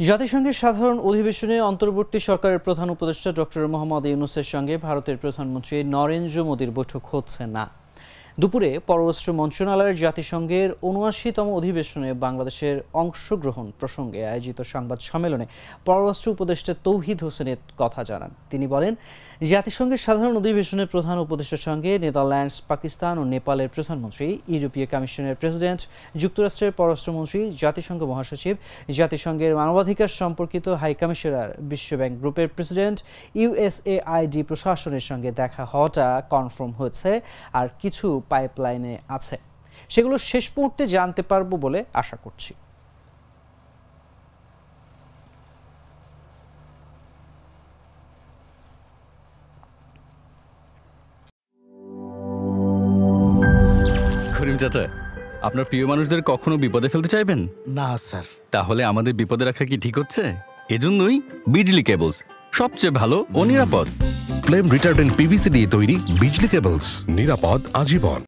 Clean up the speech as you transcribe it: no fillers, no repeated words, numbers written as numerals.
জাতিসংঘের সাধারণ অধিবেশনে অন্তর্বর্তী সরকারের প্রধান উপদেষ্টা ডক্টর মোহাম্মদ ইউনূসের সঙ্গে ভারতের প্রধানমন্ত্রী নরেন্দ্র মোদীর বৈঠক হচ্ছে না। দুপুরে পররাষ্ট্র মন্ত্রণালয়ের জাতিসংঘের ৭৯তম অধিবেশনে বাংলাদেশের অংশগ্রহণ প্রসঙ্গে আয়োজিত সংবাদ সম্মেলনে পররাষ্ট্র উপদেষ্টা তৌহিদ হোসেনের কথা জানান। তিনি বলেন, জাতিসংঘের সাধারণ অধিবেশনে প্রধান উপদেষ্টার সঙ্গে নেদারল্যান্ডস, পাকিস্তান ও নেপালের প্রধানমন্ত্রী, ইউরোপীয় কমিশনের প্রেসিডেন্ট, যুক্তরাষ্ট্রের পররাষ্ট্রমন্ত্রী, জাতিসংঘ মহাসচিব, জাতিসংঘের মানবাধিকার সম্পর্কিত হাই কমিশনার, বিশ্বব্যাংক গ্রুপের প্রেসিডেন্ট, ইউএসএআইডি প্রশাসনের সঙ্গে দেখা হওয়াটা কনফার্ম হয়েছে, আর কিছু পাইপলাইনে আছে, সেগুলো শেষ মুহূর্তে জানতে পারবো বলে আশা করছি। করিম চাচা, আপনার প্রিয় মানুষদের কখনো বিপদে ফেলতে চাইবেন না স্যার। তাহলে আমাদের বিপদে রাখা কি ঠিক হচ্ছে? এজন্যই বিজলি কেবলস সবচেয়ে ভালো ও নিরাপদ। ফ্লেম রিটার্ডেন্ট পিভিসি দিয়ে তৈরি বিজলি কেবলস, নিরাপদ আজীবন।